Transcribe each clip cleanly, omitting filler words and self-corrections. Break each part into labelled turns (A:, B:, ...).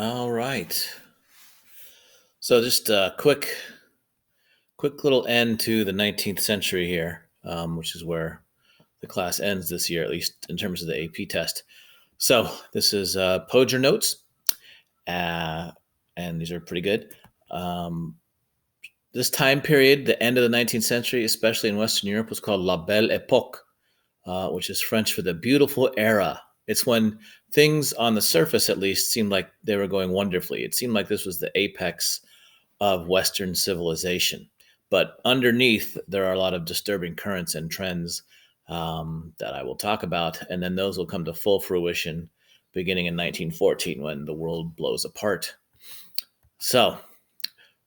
A: All right. So just a quick little end to the 19th century here, which is where the class ends this year, at least in terms of the AP test. So this is Poger notes, uh, and these are pretty good. Um, this time period, the end of the 19th century, especially in Western Europe, was called La Belle Epoch, which is French for the beautiful era. It's when things on the surface, at least, seemed like they were going wonderfully. It seemed like this was the apex of Western civilization. But underneath, there are a lot of disturbing currents and trends that I will talk about. And then those will come to full fruition beginning in 1914 when the world blows apart. So,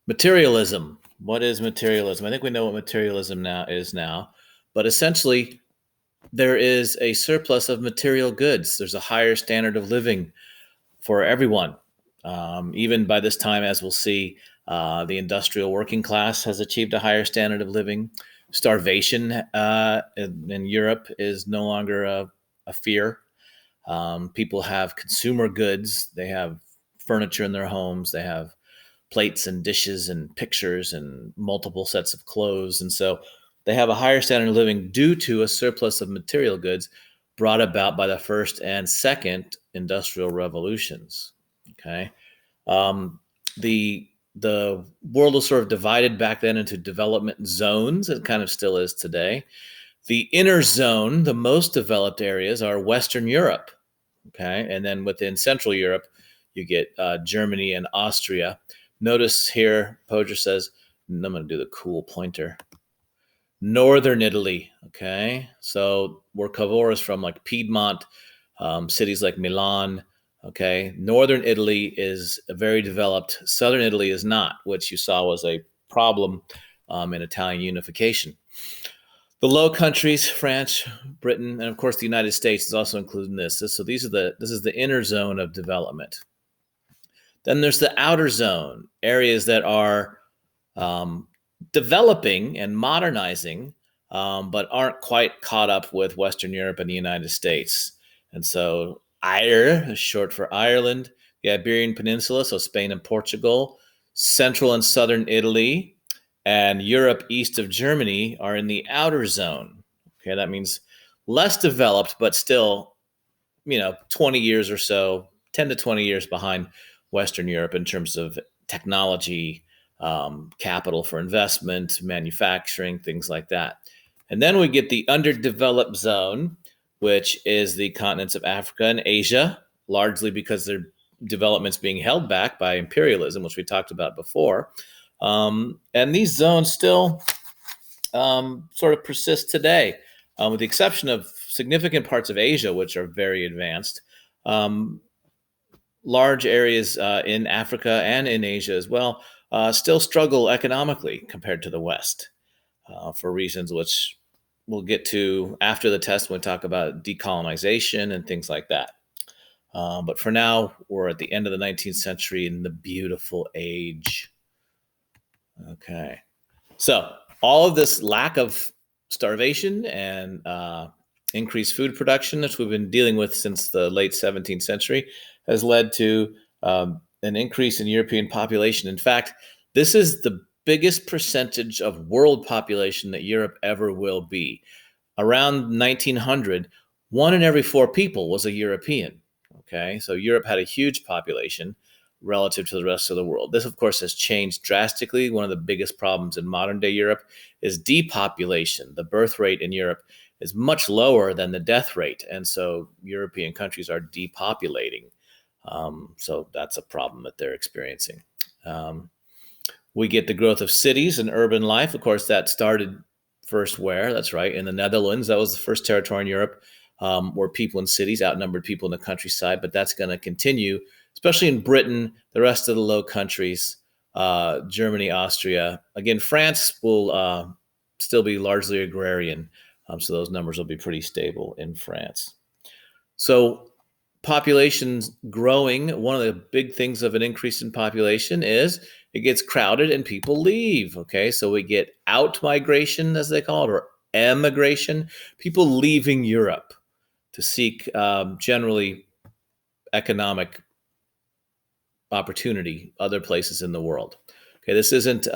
A: materialism. What is materialism? I think we know what materialism now is now. But essentially, there is a surplus of material goods. There's a higher standard of living for everyone. Even by this time, as we'll see, the industrial working class has achieved a higher standard of living. Starvation in Europe is no longer a fear. People have consumer goods. They have furniture in their homes. They have plates and dishes and pictures and multiple sets of clothes. And so they have a higher standard of living due to a surplus of material goods brought about by the first and second industrial revolutions. Okay. Um, the world was sort of divided back then into development zones. It kind of still is today. The inner zone, the most developed areas, are Western Europe. Okay, and then within Central Europe, you get Germany and Austria. Notice here, Poger says, and I'm going to do the cool pointer. Northern Italy. Okay, so where Cavour is from, like Piedmont, cities like Milan. Okay, Northern Italy is very developed. Southern Italy is not, which you saw was a problem in Italian unification. The Low Countries, France, Britain, and of course the United States is also included in this. So this is the inner zone of development. Then there's the outer zone, areas that are um, developing and modernizing, but aren't quite caught up with Western Europe and the United States. And so IRE is short for Ireland, the Iberian Peninsula, so Spain and Portugal, central and southern Italy, and Europe east of Germany are in the outer zone. Okay, that means less developed, but still, 20 years or so, 10 to 20 years behind Western Europe in terms of technology, capital for investment, manufacturing, things like that. And then we get the underdeveloped zone, which is the continents of Africa and Asia, largely because their development's being held back by imperialism, which we talked about before. And these zones still sort of persist today, with the exception of significant parts of Asia, which are very advanced. Um, Large areas in Africa and in Asia as well still struggle economically compared to the West for reasons which we'll get to after the test when we talk about decolonization and things like that. But for now, we're at the end of the 19th century in the beautiful age. Okay. So, all of this lack of starvation and increased food production that we've been dealing with since the late 17th century has led to an increase in European population. In fact, this is the biggest percentage of world population that Europe ever will be. Around 1900, 1 in every 4 people was a European. Okay, so Europe had a huge population relative to the rest of the world. This, of course, has changed drastically. One of the biggest problems in modern day Europe is depopulation. The birth rate in Europe is much lower than the death rate. And so European countries are depopulating. So that's a problem that they're experiencing. We get the growth of cities and urban life. Of course, that started first where? That's right, in the Netherlands. That was the first territory in Europe where people in cities outnumbered people in the countryside. But that's going to continue, especially in Britain, the rest of the Low Countries, Germany, Austria. Again, France will still be largely agrarian. So those numbers will be pretty stable in France. So population's growing. One of the big things of an increase in population is it gets crowded and people leave. Okay, so we get out migration, as they call it, or emigration, people leaving Europe to seek generally economic opportunity other places in the world. Okay, this isn't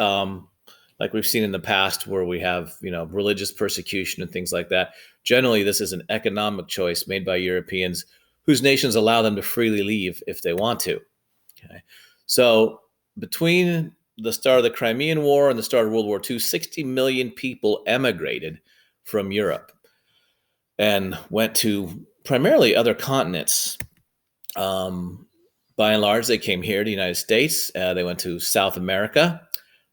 A: like we've seen in the past where we have, religious persecution and things like that. Generally, this is an economic choice made by Europeans whose nations allow them to freely leave if they want to. Okay, so between the start of the Crimean War and the start of World War II, 60 million people emigrated from Europe and went to primarily other continents. By and large, they came here to the United States. They went to South America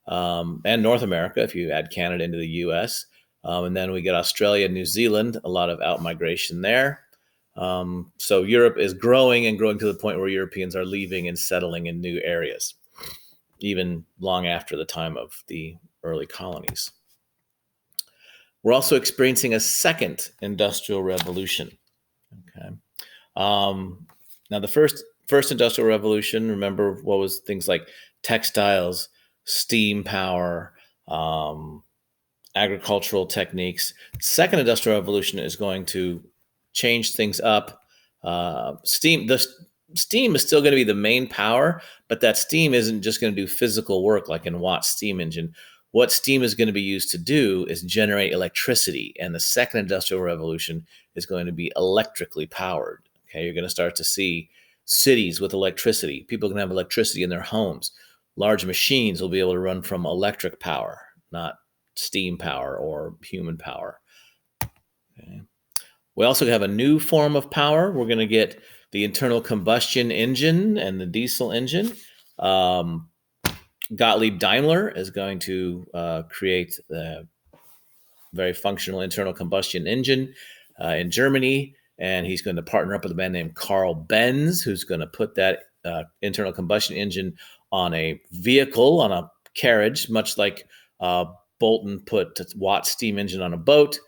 A: and North America, if you add Canada into the U.S. And then we get Australia, New Zealand, a lot of outmigration there. So Europe is growing and growing to the point where Europeans are leaving and settling in new areas, even long after the time of the early colonies. We're also experiencing a second industrial revolution. Okay. Now, the first industrial revolution, remember what was things like textiles, steam power, agricultural techniques. Second industrial revolution is going to change things up. Steam is still going to be the main power, but that steam isn't just going to do physical work like in Watt's steam engine. What steam is going to be used to do is generate electricity, and the second industrial revolution is going to be electrically powered. Okay, you're going to start to see cities with electricity. People can have electricity in their homes. Large machines will be able to run from electric power, not steam power or human power. Okay. We also have a new form of power. We're going to get the internal combustion engine and the diesel engine. Gottlieb Daimler is going to create the very functional internal combustion engine in Germany, and he's going to partner up with a man named Carl Benz, who's going to put that internal combustion engine on a vehicle, on a carriage, much like Bolton put Watt's steam engine on a boat.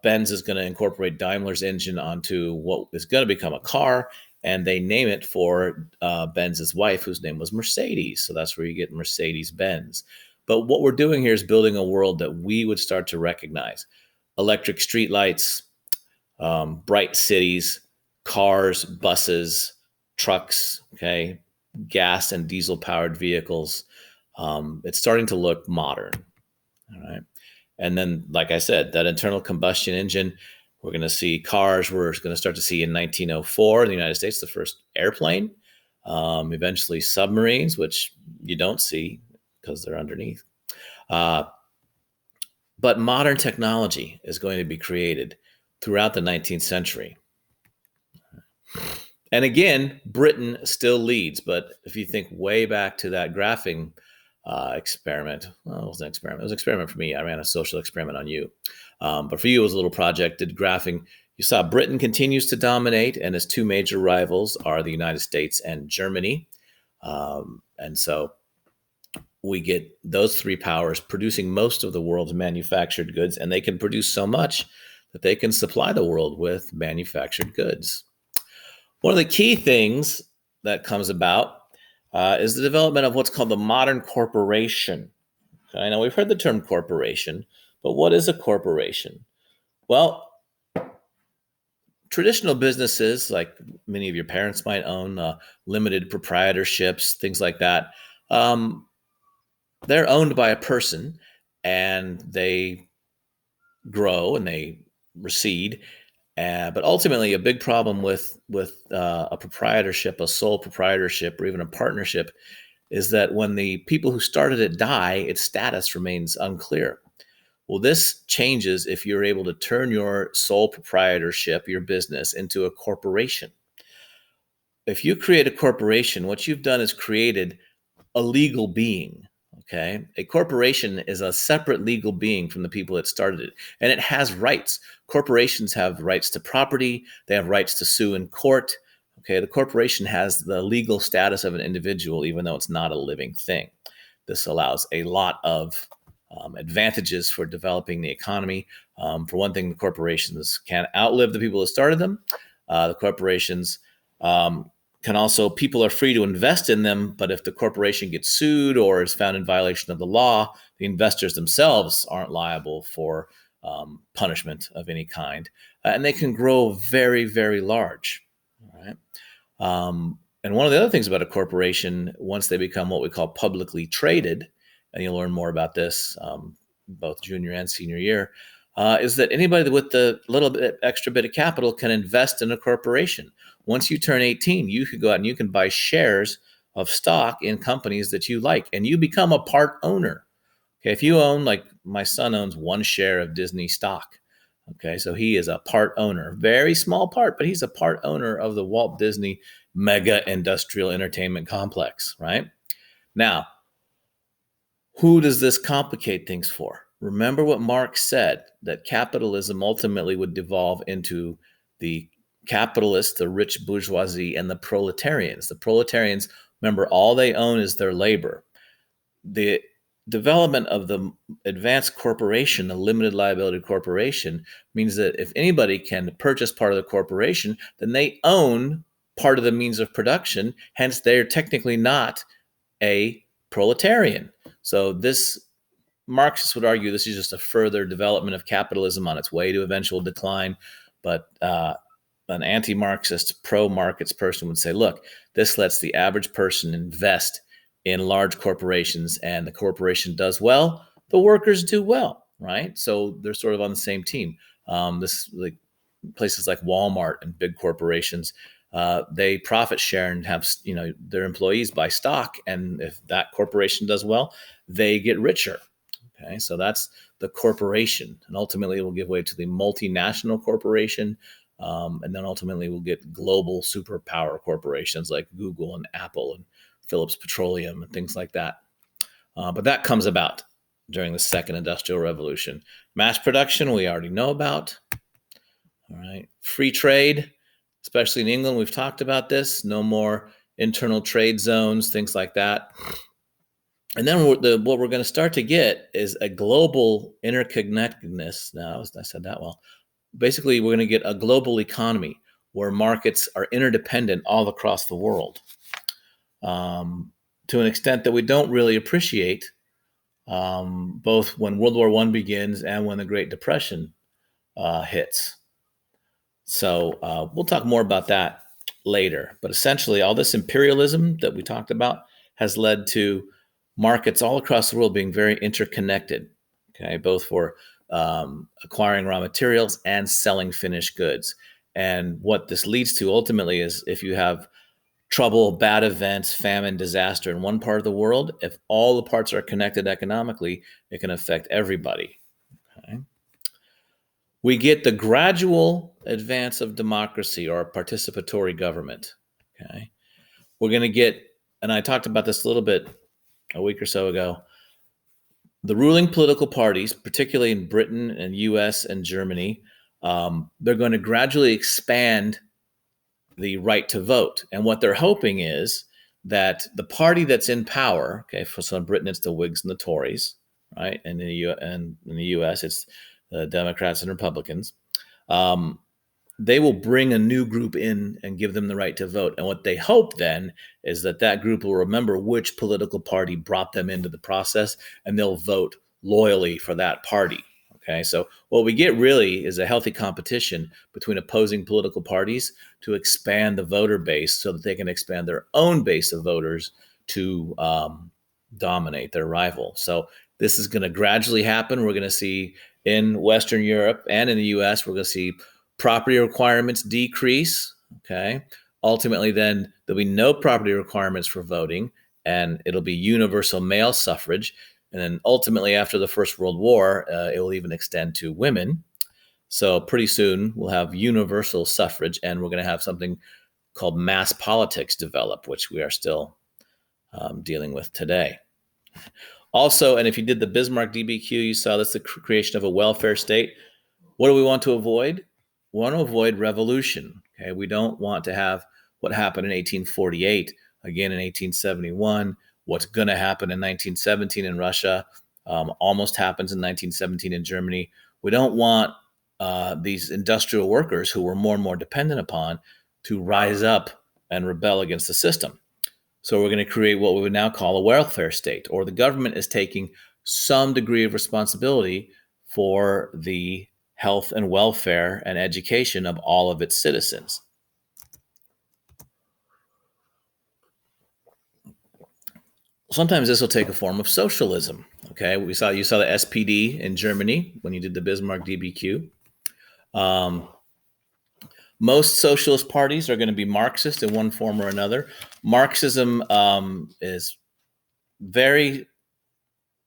A: Benz is going to incorporate Daimler's engine onto what is going to become a car, and they name it for Benz's wife, whose name was Mercedes. So that's where you get Mercedes-Benz. But what we're doing here is building a world that we would start to recognize. Electric streetlights, bright cities, cars, buses, trucks, okay, gas and diesel-powered vehicles. It's starting to look modern, all right? And then, like I said, that internal combustion engine, we're going to see cars. We're going to start to see in 1904 in the United States, the first airplane, eventually submarines, which you don't see because they're underneath. But modern technology is going to be created throughout the 19th century. And again, Britain still leads. But if you think way back to that graphing experiment, well, it was an experiment. It was an experiment for me. I ran a social experiment on you. But for you, it was a little project, did graphing. You saw Britain continues to dominate, and its two major rivals are the United States and Germany. And so we get those three powers producing most of the world's manufactured goods, and they can produce so much that they can supply the world with manufactured goods. One of the key things that comes about is the development of what's called the modern corporation. Okay, now we've heard the term corporation, but what is a corporation? Well, traditional businesses, like many of your parents might own, limited proprietorships, things like that, they're owned by a person, and they grow and they recede. But ultimately, a big problem with a proprietorship, a sole proprietorship, or even a partnership, is that when the people who started it die, its status remains unclear. Well, this changes if you're able to turn your sole proprietorship, your business, into a corporation. If you create a corporation, what you've done is created a legal being. Okay. A corporation is a separate legal being from the people that started it, and it has rights. Corporations have rights to property. They have rights to sue in court. Okay. The corporation has the legal status of an individual, even though it's not a living thing. This allows a lot of advantages for developing the economy. For one thing, the corporations can outlive the people that started them. The corporations can also, people are free to invest in them, but if the corporation gets sued or is found in violation of the law, the investors themselves aren't liable for punishment of any kind. And they can grow very, very large. All right. And one of the other things about a corporation, once they become what we call publicly traded, and you'll learn more about this both junior and senior year, is that anybody with the little bit extra bit of capital can invest in a corporation. Once you turn 18, you can go out and you can buy shares of stock in companies that you like, and you become a part owner. Okay, if you own, like my son owns one share of Disney stock. Okay, so he is a part owner, very small part, but he's a part owner of the Walt Disney mega industrial entertainment complex, right? Now, who does this complicate things for? Remember what Marx said, that capitalism ultimately would devolve into the capitalists, the rich bourgeoisie, and the proletarians. The proletarians, remember, all they own is their labor. The development of the advanced corporation, the limited liability corporation, means that if anybody can purchase part of the corporation, then they own part of the means of production. Hence, they're technically not a proletarian. So this Marxists would argue this is just a further development of capitalism on its way to eventual decline. But an anti-Marxist, pro-markets person would say, look, this lets the average person invest in large corporations, and the corporation does well, the workers do well, right? So they're sort of on the same team. This like places like Walmart and big corporations, they profit share and have their employees buy stock, and if that corporation does well, they get richer. Okay, so that's the corporation, and ultimately it will give way to the multinational corporation, and then ultimately we'll get global superpower corporations like Google and Apple and Phillips Petroleum and things like that. But that comes about during the second industrial revolution. Mass production, we already know about. All right. Free trade, especially in England, we've talked about this. No more internal trade zones, things like that. And then what we're going to start to get is a global interconnectedness. Now, I said that well. Basically, we're going to get a global economy where markets are interdependent all across the world, to an extent that we don't really appreciate, both when World War I begins and when the Great Depression hits. So we'll talk more about that later. But essentially, all this imperialism that we talked about has led to markets all across the world being very interconnected, okay, both for acquiring raw materials and selling finished goods. And what this leads to ultimately is if you have trouble, bad events, famine, disaster in one part of the world, if all the parts are connected economically, it can affect everybody. Okay? We get the gradual advance of democracy or participatory government. Okay, we're going to get, and I talked about this a little bit a week or so ago, the ruling political parties, particularly in Britain and US and Germany, they're going to gradually expand the right to vote. And what they're hoping is that the party that's in power, okay, for some Britain, it's the Whigs and the Tories, right? And in the US, it's the Democrats and Republicans. They will bring a new group in and give them the right to vote. And what they hope then is that that group will remember which political party brought them into the process, and they'll vote loyally for that party. Okay, so what we get really is a healthy competition between opposing political parties to expand the voter base so that they can expand their own base of voters to dominate their rival. So this is going to gradually happen. We're going to see in Western Europe and in the US, we're going to see property requirements decrease. Okay. Ultimately, then there'll be no property requirements for voting, and it'll be universal male suffrage. And then ultimately, after the First World War, it will even extend to women. So pretty soon we'll have universal suffrage, and we're going to have something called mass politics develop, which we are still dealing with today. Also, and if you did the Bismarck DBQ, you saw this, the creation of a welfare state. What do we want to avoid? We want to avoid revolution. Okay, we don't want to have what happened in 1848, again in 1871, what's going to happen in 1917 in Russia, almost happens in 1917 in Germany. We don't want these industrial workers who we're more and more dependent upon to rise up and rebel against the system. So we're going to create what we would now call a welfare state, or the government is taking some degree of responsibility for the health and welfare and education of all of its citizens. sometimes this will take a form of socialism. Okay, you saw the SPD in Germany when you did the Bismarck DBQ. Um, most socialist parties are going to be Marxist in one form or another. Marxism is very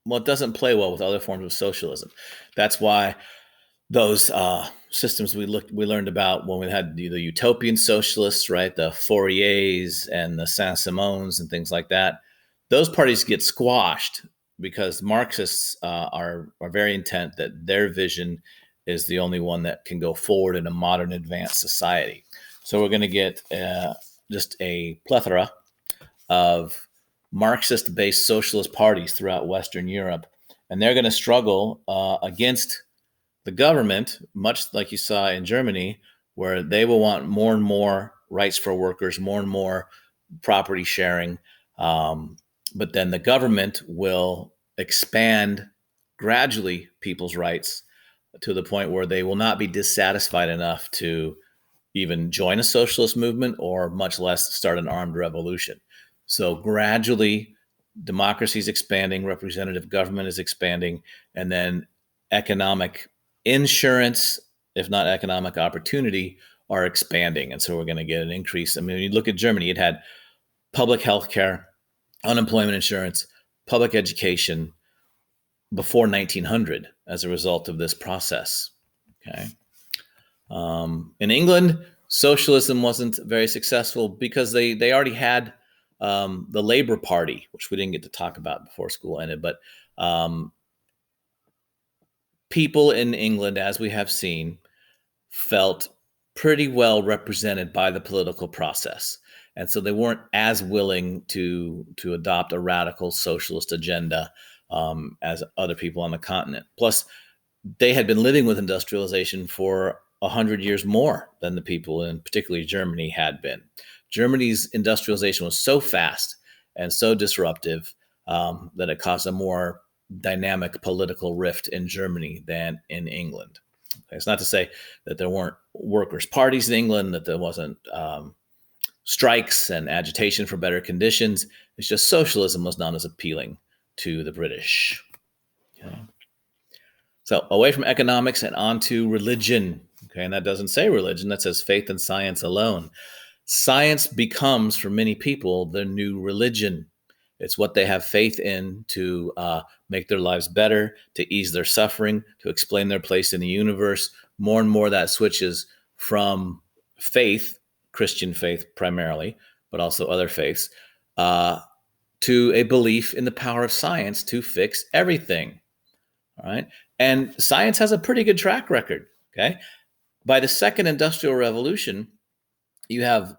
A: well, it doesn't play well with other forms of socialism. That's why those systems we learned about when we had the utopian socialists, right? The Fouriers and the Saint-Simons and things like that. Those parties get squashed because Marxists are very intent that their vision is the only one that can go forward in a modern, advanced society. So we're going to get just a plethora of Marxist-based socialist parties throughout Western Europe, and they're going to struggle against the government, much like you saw in Germany, where they will want more and more rights for workers, more and more property sharing. But then the government will expand gradually people's rights to the point where they will not be dissatisfied enough to even join a socialist movement or much less start an armed revolution. So gradually, democracy is expanding, representative government is expanding, and then economic insurance, if not economic opportunity, are expanding. And so we're going to get an increase. I mean, when you look at Germany, it had public health care, unemployment insurance, public education before 1900 as a result of this process. Okay. In England, socialism wasn't very successful because they already had the Labour Party, which we didn't get to talk about before school ended. But people in England, as we have seen, felt pretty well represented by the political process. And so they weren't as willing to adopt a radical socialist agenda as other people on the continent. Plus, they had been living with industrialization for 100 years more than the people in particularly Germany had been. Germany's industrialization was so fast and so disruptive that it caused a more dynamic political rift in Germany than in England. It's not to say that there weren't workers' parties in England, that there wasn't strikes and agitation for better conditions. It's just socialism was not as appealing to the British. Okay. So away from economics and onto religion. Okay, and that doesn't say religion, that says faith and science alone. Science becomes, for many people, the new religion. It's what they have faith in to make their lives better, to ease their suffering, to explain their place in the universe. More and more that switches from faith, Christian faith primarily, but also other faiths, to a belief in the power of science to fix everything. All right. And science has a pretty good track record. Okay. By the second industrial revolution, you have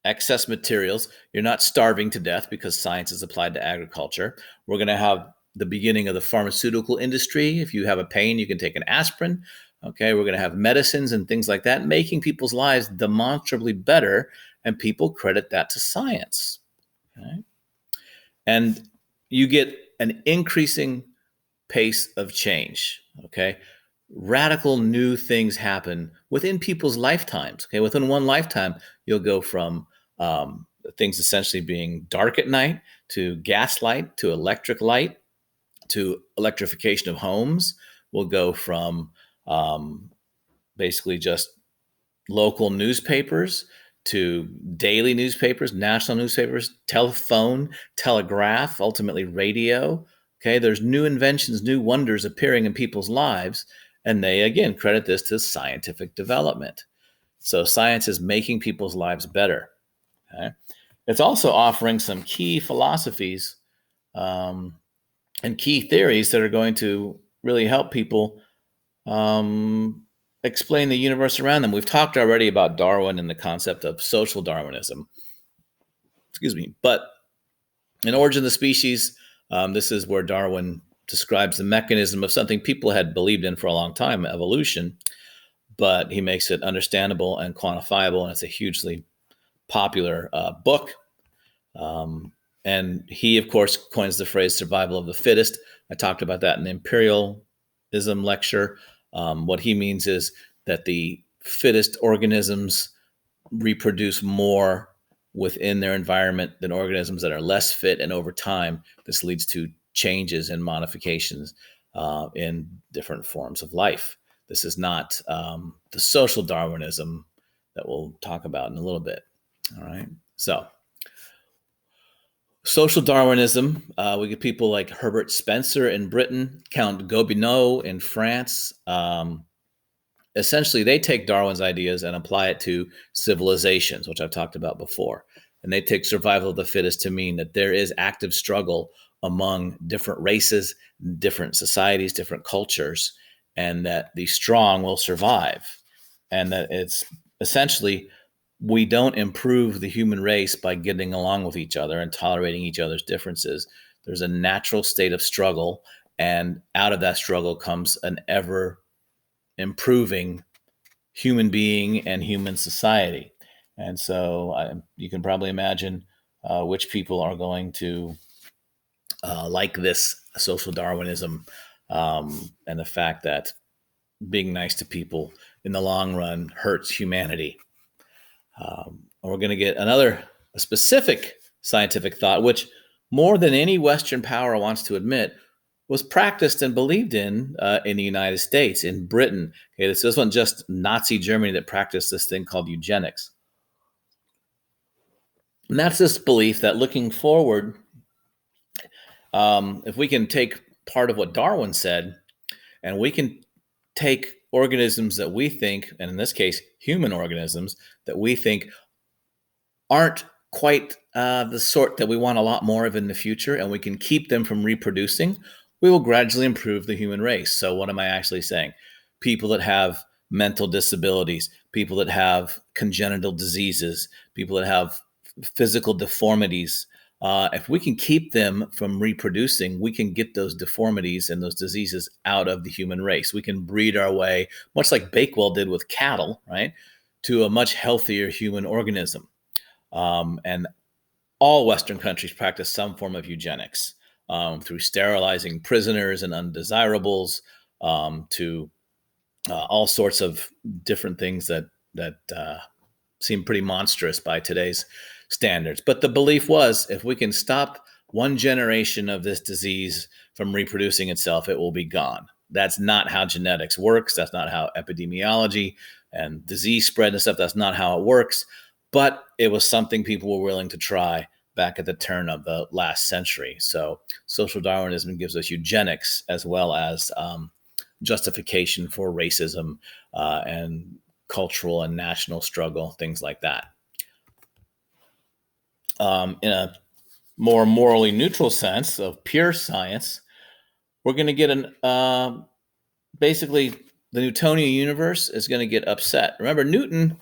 A: excess materials. You're not starving to death because science is applied to agriculture. We're going to have the beginning of the pharmaceutical industry. If you have a pain, you can take an aspirin. Okay. We're going to have medicines and things like that, making people's lives demonstrably better. And people credit that to science. Okay. And you get an increasing pace of change. Okay. Radical new things happen within people's lifetimes. Okay. Within one lifetime, you'll go from things essentially being dark at night to gaslight to electric light to electrification of homes. We'll go from basically just local newspapers to daily newspapers, national newspapers, telephone, telegraph, ultimately radio. Okay, there's new inventions, new wonders appearing in people's lives, and they again credit this to scientific development. So science is making people's lives better. Okay? It's also offering some key philosophies and key theories that are going to really help people explain the universe around them. We've talked already about Darwin and the concept of social Darwinism. Excuse me. But in Origin of the Species, this is where Darwin describes the mechanism of something people had believed in for a long time, evolution, but he makes it understandable and quantifiable, and it's a hugely popular book. And he, of course, coins the phrase survival of the fittest. I talked about that in the imperialism lecture. What he means is that the fittest organisms reproduce more within their environment than organisms that are less fit. And over time, this leads to changes and modifications in different forms of life. This is not the social Darwinism that we'll talk about in a little bit. All right. So, social Darwinism, we get people like Herbert Spencer in Britain, Count Gobineau in France. Essentially, they take Darwin's ideas and apply it to civilizations, which I've talked about before. And they take survival of the fittest to mean that there is active struggle among different races, different societies, different cultures, and that the strong will survive. And that it's essentially, we don't improve the human race by getting along with each other and tolerating each other's differences. There's a natural state of struggle, and out of that struggle comes an ever improving human being and human society. And so you can probably imagine which people are going to like this social Darwinism, and the fact that being nice to people in the long run hurts humanity. We're going to get a specific scientific thought, which more than any Western power wants to admit, was practiced and believed in the United States, in Britain. Okay, this wasn't just Nazi Germany that practiced this thing called eugenics. And that's this belief that looking forward, if we can take part of what Darwin said, and we can take organisms that we think, and in this case, human organisms, that we think aren't quite the sort that we want a lot more of in the future, and we can keep them from reproducing, we will gradually improve the human race. So what am I actually saying? People that have mental disabilities, people that have congenital diseases, people that have physical deformities, if we can keep them from reproducing, we can get those deformities and those diseases out of the human race. We can breed our way, much like Bakewell did with cattle, right, to a much healthier human organism. And all Western countries practice some form of eugenics, through sterilizing prisoners and undesirables, to all sorts of different things that seem pretty monstrous by today's standards. But the belief was, if we can stop one generation of this disease from reproducing itself, it will be gone. That's not how genetics works. That's not how epidemiology and disease spread and stuff, that's not how it works. But it was something people were willing to try back at the turn of the last century. So social Darwinism gives us eugenics as well as justification for racism and cultural and national struggle, things like that. In a more morally neutral sense of pure science, we're going to get basically the Newtonian universe is going to get upset. Remember, Newton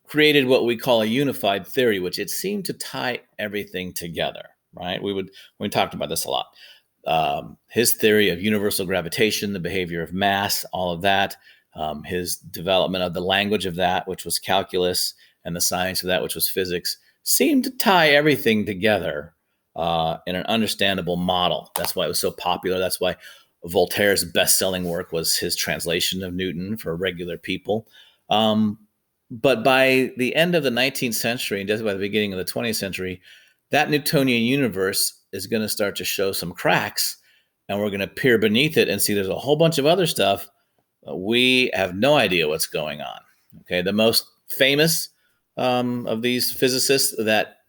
A: created what we call a unified theory, which it seemed to tie everything together, right? We talked about this a lot. His theory of universal gravitation, the behavior of mass, all of that, his development of the language of that, which was calculus, and the science of that, which was physics, seemed to tie everything together in an understandable model. That's why it was so popular. That's why Voltaire's best-selling work was his translation of Newton for regular people. But by the end of the 19th century and just by the beginning of the 20th century, that Newtonian universe is going to start to show some cracks, and we're going to peer beneath it and see there's a whole bunch of other stuff. We have no idea what's going on. Okay, the most famous of these physicists that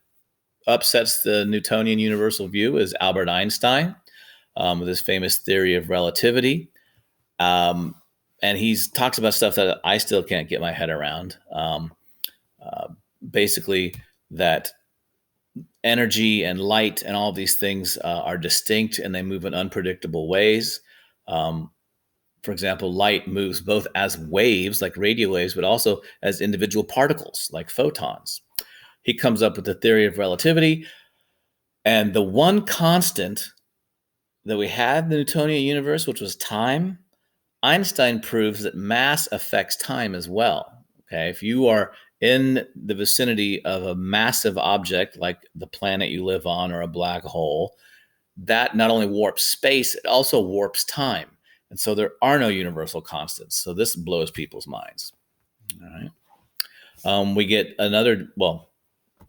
A: upsets the Newtonian universal view is Albert Einstein, with his famous theory of relativity. And he talks about stuff that I still can't get my head around. Basically, that energy and light and all of these things are distinct and they move in unpredictable ways. For example, light moves both as waves, like radio waves, but also as individual particles, like photons. He comes up with the theory of relativity. And the one constant that we had in the Newtonian universe, which was time, Einstein proves that mass affects time as well. Okay, if you are in the vicinity of a massive object like the planet you live on or a black hole, that not only warps space, it also warps time. And so there are no universal constants. So this blows people's minds. All right. We get another, well,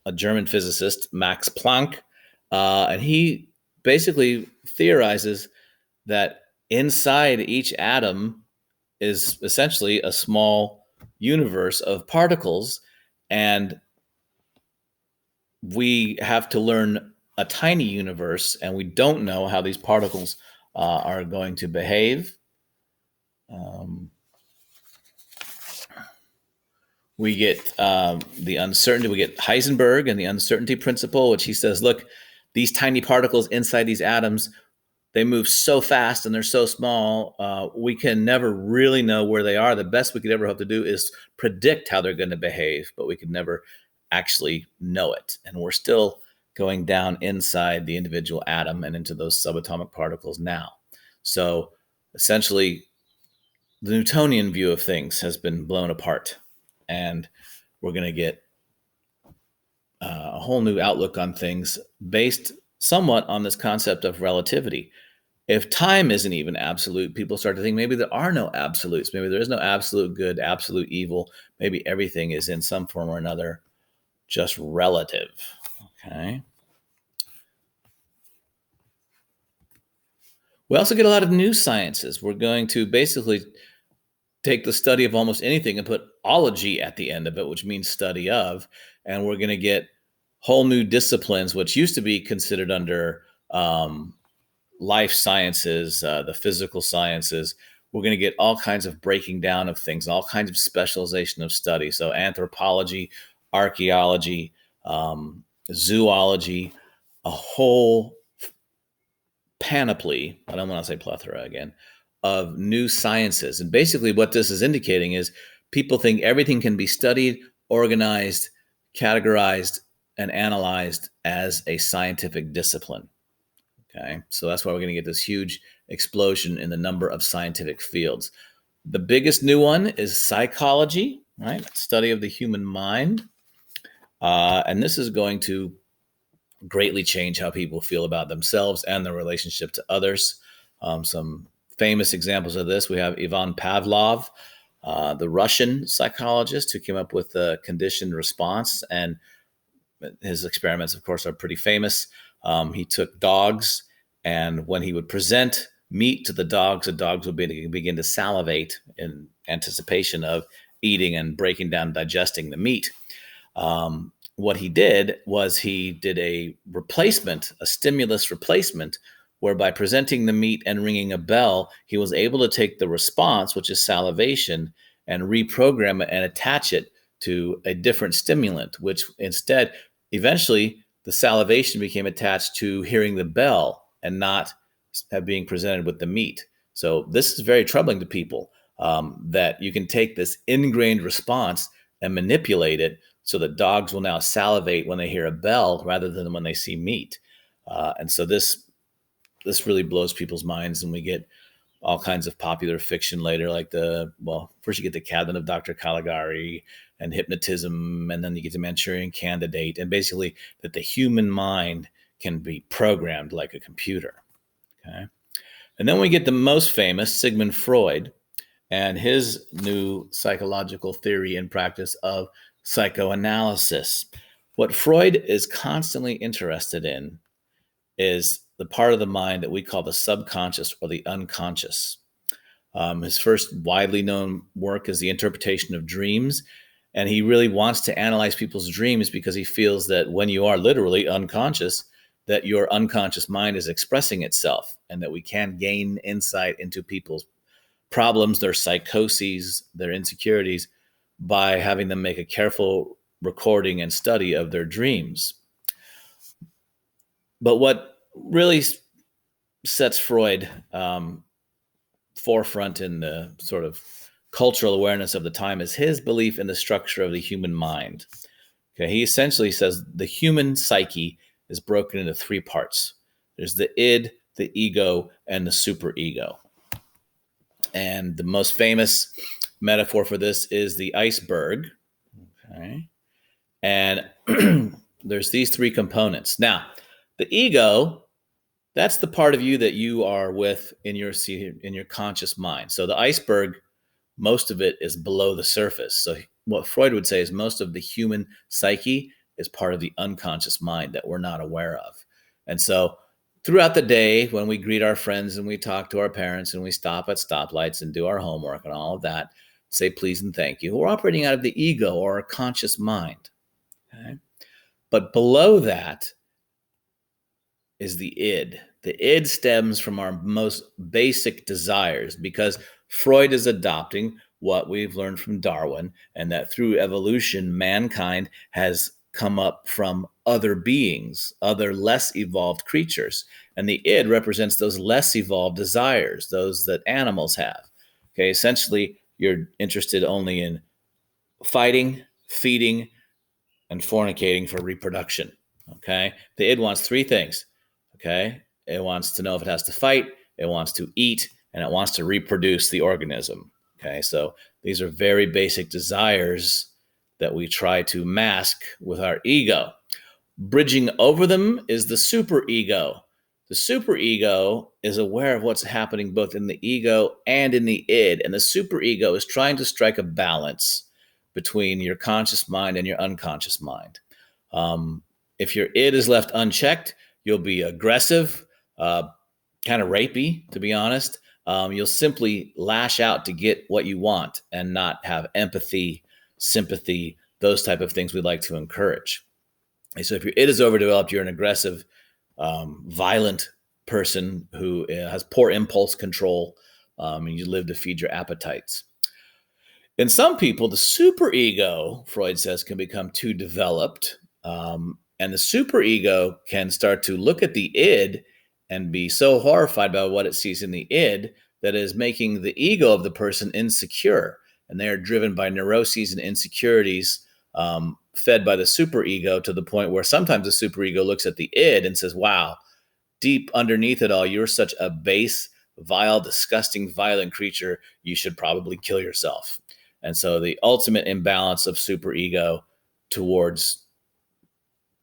A: a German physicist, Max Planck, and he basically theorizes that inside each atom is essentially a small universe of particles, and we have to learn a tiny universe, and we don't know how these particles are going to behave. Um, we get the uncertainty. We get Heisenberg and the uncertainty principle, which he says, look, these tiny particles inside these atoms, they move so fast and they're so small, we can never really know where they are. The best we could ever hope to do is predict how they're going to behave, but we could never actually know it. And we're still going down inside the individual atom and into those subatomic particles now. So essentially, the Newtonian view of things has been blown apart, and we're going to get a whole new outlook on things based somewhat on this concept of relativity. If time isn't even absolute, people start to think maybe there are no absolutes. Maybe there is no absolute good, absolute evil. Maybe everything is in some form or another just relative. Okay. We also get a lot of new sciences. We're going to basically take the study of almost anything and put ology at the end of it, which means study of, and we're going to get whole new disciplines, which used to be considered under life sciences, the physical sciences. We're going to get all kinds of breaking down of things, all kinds of specialization of study. So anthropology, archaeology, zoology, a whole panoply, I don't want to say plethora again, of new sciences. And basically what this is indicating is people think everything can be studied, organized, categorized, and analyzed as a scientific discipline. Okay, so that's why we're going to get this huge explosion in the number of scientific fields. The biggest new one is psychology, right? Study of the human mind. And this is going to greatly change how people feel about themselves and their relationship to others. Some famous examples of this, we have Ivan Pavlov, the Russian psychologist who came up with the conditioned response, and his experiments, of course, are pretty famous. He took dogs, and when he would present meat to the dogs would begin to salivate in anticipation of eating and breaking down and digesting the meat. What he did was he did a replacement, a stimulus replacement, where by presenting the meat and ringing a bell, he was able to take the response, which is salivation, and reprogram it and attach it to a different stimulant, which instead, eventually, the salivation became attached to hearing the bell and not being presented with the meat. So this is very troubling to people, that you can take this ingrained response and manipulate it so that dogs will now salivate when they hear a bell rather than when they see meat. And so this really blows people's minds, and we get all kinds of popular fiction later, like first you get the Cabinet of Dr. Caligari and hypnotism, and then you get the Manchurian Candidate, and basically that the human mind can be programmed like a computer. Okay. And then we get the most famous, Sigmund Freud, and his new psychological theory and practice of psychoanalysis. What Freud is constantly interested in is the part of the mind that we call the subconscious or the unconscious. His first widely known work is The Interpretation of Dreams, and he really wants to analyze people's dreams because he feels that when you are literally unconscious, that your unconscious mind is expressing itself, and that we can gain insight into people's problems, their psychoses, their insecurities, by having them make a careful recording and study of their dreams. But what really sets Freud forefront in the sort of cultural awareness of the time is his belief in the structure of the human mind. Okay, he essentially says the human psyche is broken into three parts. There's the id, the ego, and the superego. And the most famous metaphor for this is the iceberg. Okay. And there's these three components. Now, the ego, that's the part of you that you are with in your conscious mind. So the iceberg, most of it is below the surface. So what Freud would say is most of the human psyche is part of the unconscious mind that we're not aware of. And so throughout the day, when we greet our friends and we talk to our parents and we stop at stoplights and do our homework and all of that, say please and thank you, we're operating out of the ego or our conscious mind. Okay? But below that is the id. The id stems from our most basic desires, because Freud is adopting what we've learned from Darwin, and that through evolution, mankind has come up from other beings, other less evolved creatures. And the id represents those less evolved desires, those that animals have. Okay, essentially, you're interested only in fighting, feeding, and fornicating for reproduction. Okay, the id wants three things. Okay, it wants to know if it has to fight, it wants to eat, and it wants to reproduce the organism. Okay, so these are very basic desires that we try to mask with our ego. Bridging over them is the superego. The superego is aware of what's happening both in the ego and in the id, and the superego is trying to strike a balance between your conscious mind and your unconscious mind. If your id is left unchecked, you'll be aggressive, kind of rapey, to be honest. You'll simply lash out to get what you want and not have empathy, sympathy, those type of things we'd like to encourage. And so if your id is overdeveloped, you're an aggressive, violent person who has poor impulse control, and you live to feed your appetites. In some people, the superego, Freud says, can become too developed. And the superego can start to look at the id and be so horrified by what it sees in the id that is making the ego of the person insecure. And they are driven by neuroses and insecurities, fed by the superego, to the point where sometimes the superego looks at the id and says, wow, deep underneath it all, you're such a base, vile, disgusting, violent creature. You should probably kill yourself. And so the ultimate imbalance of superego towards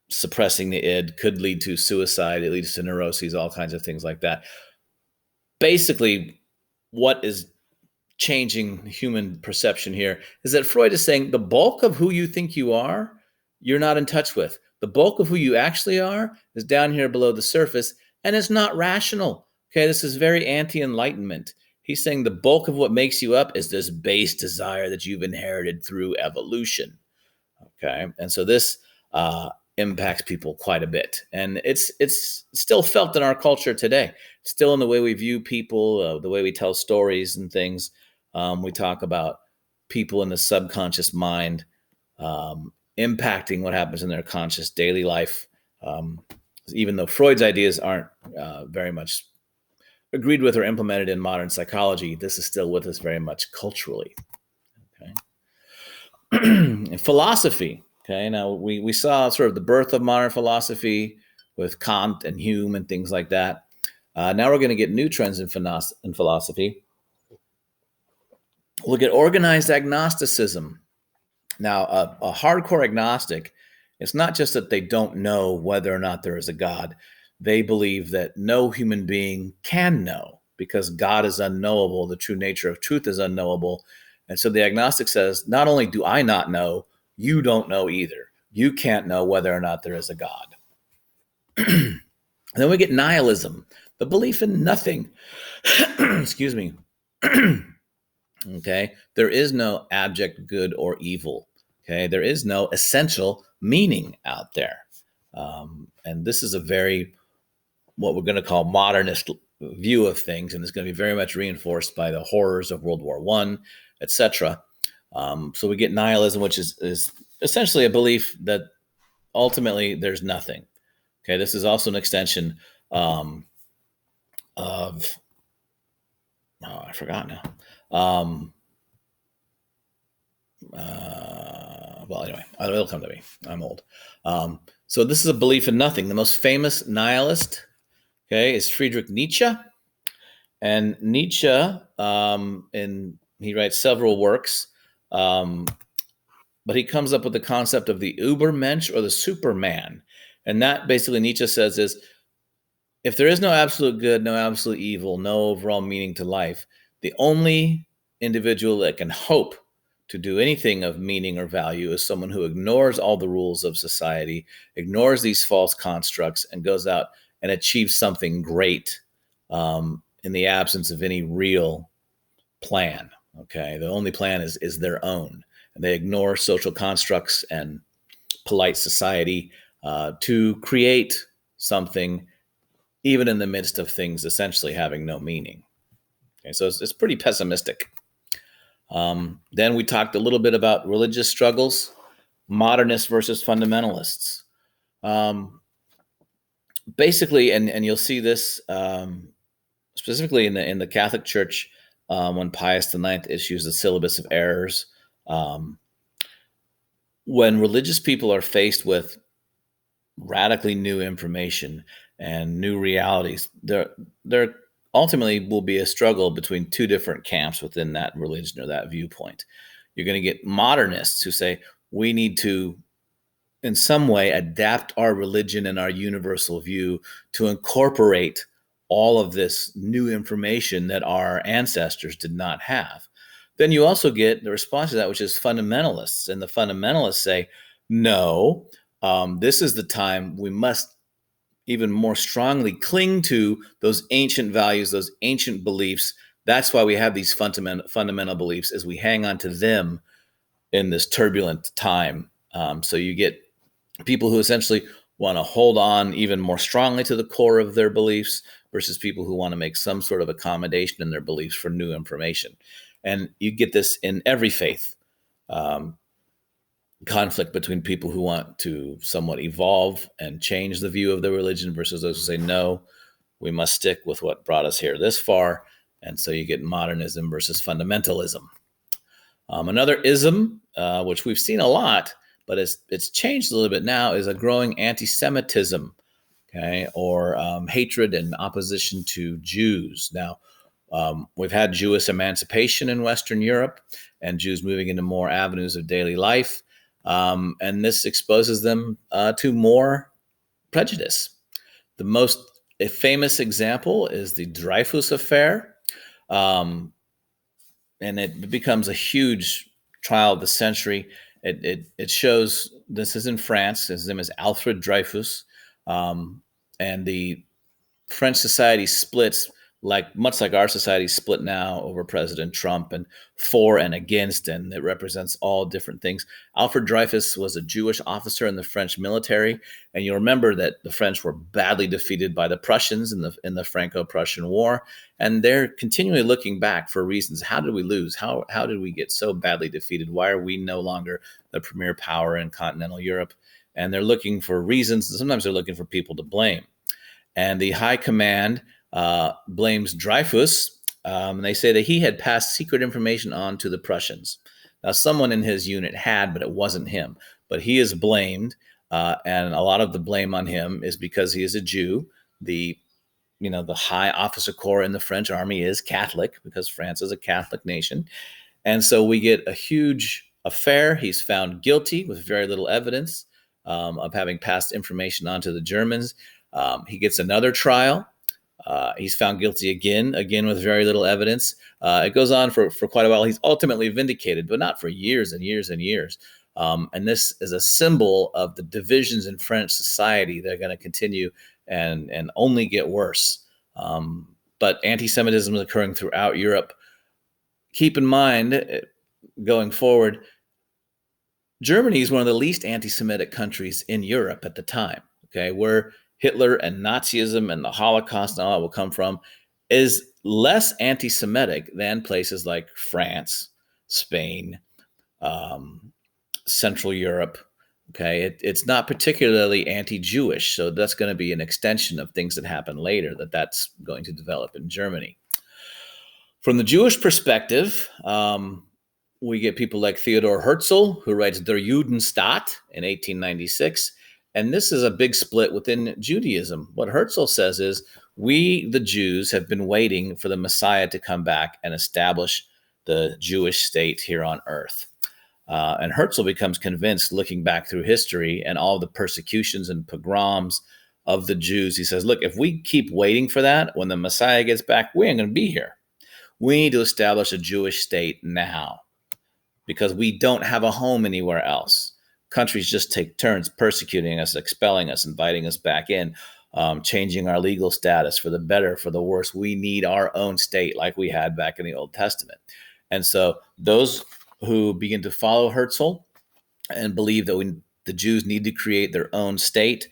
A: suppressing the id could lead to suicide. It leads to neuroses, all kinds of things like that. Basically, what is changing human perception here is that Freud is saying the bulk of who you think you are, you're not in touch with. The bulk of who you actually are is down here below the surface, and it's not rational. Okay, this is very anti-enlightenment. He's saying the bulk of what makes you up is this base desire that you've inherited through evolution. Okay, and so this impacts people quite a bit, and it's still felt in our culture today. Still in the way we view people, the way we tell stories and things. We talk about people in the subconscious mind impacting what happens in their conscious daily life. Even though Freud's ideas aren't very much agreed with or implemented in modern psychology, this is still with us very much culturally. Okay. Philosophy. Okay, now we saw sort of the birth of modern philosophy with Kant and Hume and things like that. Now we're going to get new trends in philosophy. We'll get organized agnosticism. Now, a hardcore agnostic, it's not just that they don't know whether or not there is a God. They believe that no human being can know, because God is unknowable. The true nature of truth is unknowable. And so the agnostic says, not only do I not know, you don't know either. You can't know whether or not there is a God. And then we get nihilism, the belief in nothing. Excuse me. Okay, there is no abject good or evil. Okay, there is no essential meaning out there. And this is a very, what we're going to call modernist view of things, and it's going to be very much reinforced by the horrors of World War I, etc. So we get nihilism, which is essentially a belief that ultimately there's nothing. Okay, this is also an extension of, I forgot now. Well, anyway, it'll come to me. I'm old. So this is a belief in nothing. The most famous nihilist, okay, is Friedrich Nietzsche. And Nietzsche, and he writes several works, but he comes up with the concept of the Übermensch, or the Superman. And that basically Nietzsche says is, if there is no absolute good, no absolute evil, no overall meaning to life, the only individual that can hope to do anything of meaning or value is someone who ignores all the rules of society, ignores these false constructs, and goes out and achieves something great in the absence of any real plan. Okay, the only plan is their own, and they ignore social constructs and polite society to create something, even in the midst of things essentially having no meaning. Okay, so it's pretty pessimistic. Then we talked a little bit about religious struggles, modernists versus fundamentalists. Basically, and you'll see this specifically in the Catholic Church when Pius IX issues the Syllabus of Errors. When religious people are faced with radically new information and new realities, there ultimately will be a struggle between two different camps within that religion or that viewpoint. You're going to get modernists who say we need to, in some way, adapt our religion and our universal view to incorporate all of this new information that our ancestors did not have. Then you also get the response to that, which is fundamentalists. And the fundamentalists say, no, this is the time we must even more strongly cling to those ancient values, those ancient beliefs. That's why we have these fundamental beliefs, as we hang on to them in this turbulent time. So you get people who essentially want to hold on even more strongly to the core of their beliefs versus people who want to make some sort of accommodation in their beliefs for new information. And you get this in every faith. Conflict between people who want to somewhat evolve and change the view of their religion versus those who say, no, we must stick with what brought us here this far. And so you get modernism versus fundamentalism. Another ism, which we've seen a lot, but it's changed a little bit now, is a growing anti-Semitism, okay, or hatred and opposition to Jews. Now, we've had Jewish emancipation in Western Europe and Jews moving into more avenues of daily life. And this exposes them to more prejudice. The most famous example is the Dreyfus Affair. And it becomes a huge trial of the century. It shows, this is in France, his name is Alfred Dreyfus. And the French society splits much like our society split now over President Trump and for and against, and it represents all different things. Alfred Dreyfus was a Jewish officer in the French military, and you remember that the French were badly defeated by the Prussians in the Franco-Prussian War, and they're continually looking back for reasons. How did we lose? How did we get so badly defeated? Why are we no longer the premier power in continental Europe? And they're looking for reasons, and sometimes they're looking for people to blame. And the high command blames Dreyfus. They say that he had passed secret information on to the Prussians. Now, someone in his unit had, but it wasn't him. But he is blamed, and a lot of the blame on him is because he is a Jew. The high officer corps in the French army is Catholic because France is a Catholic nation. And so we get a huge affair. He's found guilty with very little evidence of having passed information on to the Germans. He gets another trial. He's found guilty again with very little evidence. It goes on for quite a while. He's ultimately vindicated, but not for years and years and years. And this is a symbol of the divisions in French society that are going to continue and only get worse. But anti-Semitism is occurring throughout Europe. Keep in mind, going forward, Germany is one of the least anti-Semitic countries in Europe at the time. Okay, where Hitler and Nazism and the Holocaust and all that will come from is less anti-Semitic than places like France, Spain, Central Europe. Okay, it's not particularly anti-Jewish, so that's going to be an extension of things that happen later that's going to develop in Germany. From the Jewish perspective, we get people like Theodor Herzl, who writes Der Judenstaat in 1896. And this is a big split within Judaism. What Herzl says is, we, the Jews, have been waiting for the Messiah to come back and establish the Jewish state here on earth. And Herzl becomes convinced, looking back through history and all the persecutions and pogroms of the Jews. He says, look, if we keep waiting for that, when the Messiah gets back, we ain't going to be here. We need to establish a Jewish state now, because we don't have a home anywhere else. Countries just take turns persecuting us, expelling us, inviting us back in, changing our legal status for the better, for the worse. We need our own state like we had back in the Old Testament. And so those who begin to follow Herzl and believe that the Jews need to create their own state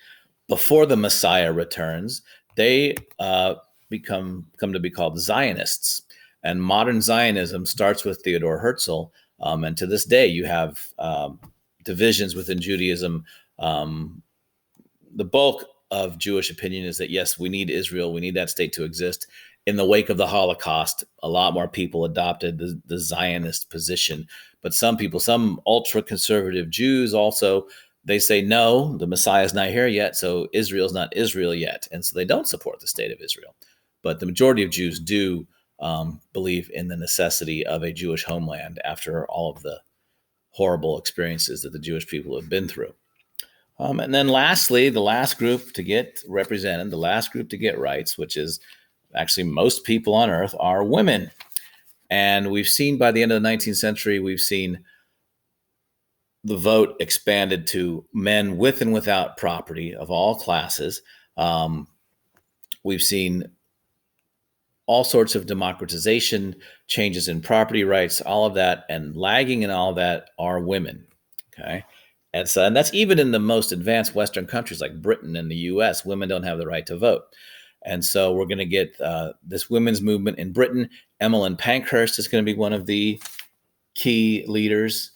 A: before the Messiah returns, they come to be called Zionists. And modern Zionism starts with Theodor Herzl. And to this day, you have divisions within Judaism. The bulk of Jewish opinion is that, yes, we need Israel. We need that state to exist. In the wake of the Holocaust, a lot more people adopted the Zionist position. But some people, some ultra-conservative Jews also, they say, no, the Messiah is not here yet, so Israel's not Israel yet. And so they don't support the state of Israel. But the majority of Jews do believe in the necessity of a Jewish homeland after all of the horrible experiences that the Jewish people have been through. And then lastly, the last group to get represented, the last group to get rights, which is actually most people on earth, are women. And we've seen by the end of the 19th century, we've seen the vote expanded to men with and without property of all classes. We've seen all sorts of democratization, changes in property rights, all of that, and lagging in all of that are women. Okay. And that's even in the most advanced Western countries like Britain and the US, women don't have the right to vote. And so we're going to get this women's movement in Britain. Emmeline Pankhurst is going to be one of the key leaders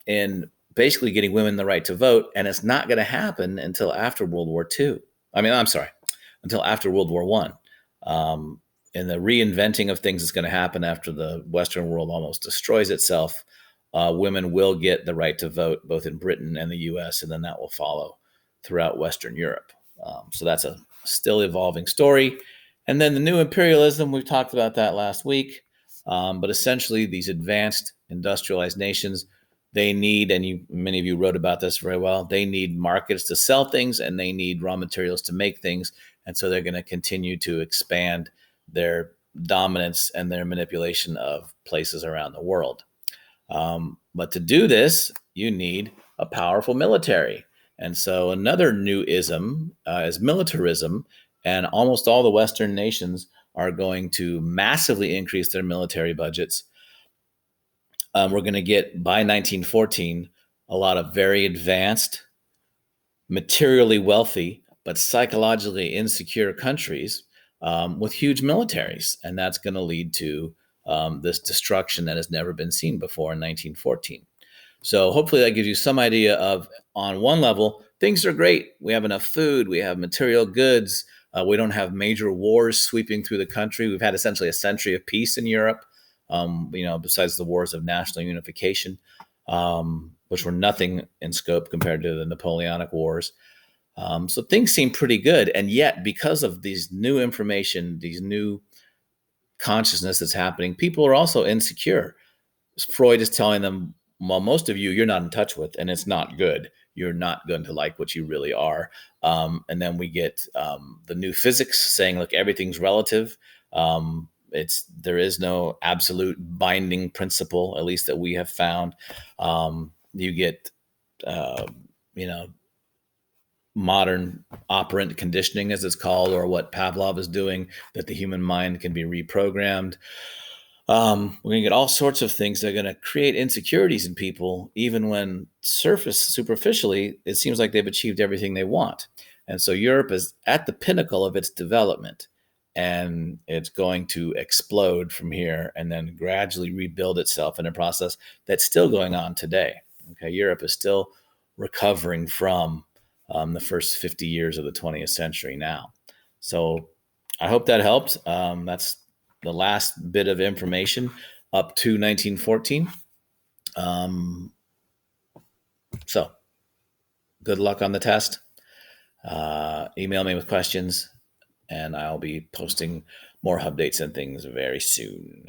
A: in basically getting women the right to vote. And it's not going to happen until after World War II. Until after World War I. And the reinventing of things is going to happen after the Western world almost destroys itself. Women will get the right to vote both in Britain and the US, and then that will follow throughout Western Europe. So that's a still evolving story. And then the new imperialism, we've talked about that last week. But essentially, these advanced industrialized nations, they need, and many of you wrote about this very well, they need markets to sell things and they need raw materials to make things. And so they're going to continue to expand their dominance and their manipulation of places around the world. But to do this, you need a powerful military. And so another new ism is militarism. And almost all the Western nations are going to massively increase their military budgets. We're going to get, by 1914, a lot of very advanced, materially wealthy, but psychologically insecure countries with huge militaries. And that's going to lead to this destruction that has never been seen before in 1914. So hopefully that gives you some idea of, on one level, things are great. We have enough food. We have material goods. We don't have major wars sweeping through the country. We've had essentially a century of peace in Europe, besides the wars of national unification, which were nothing in scope compared to the Napoleonic Wars. So things seem pretty good. And yet, because of these new information, these new consciousness that's happening, people are also insecure. Freud is telling them, well, most of you're not in touch with, and it's not good. You're not going to like what you really are. And then we get the new physics saying, look, everything's relative. There is no absolute binding principle, at least that we have found. You get, modern operant conditioning, as it's called, or what Pavlov is doing, that the human mind can be reprogrammed. We're going to get all sorts of things that are going to create insecurities in people, even when superficially, it seems like they've achieved everything they want. And so Europe is at the pinnacle of its development, and it's going to explode from here and then gradually rebuild itself in a process that's still going on today. Okay, Europe is still recovering from the first 50 years of the 20th century now. So I hope that helped. That's the last bit of information up to 1914. So good luck on the test. Email me with questions, and I'll be posting more updates and things very soon.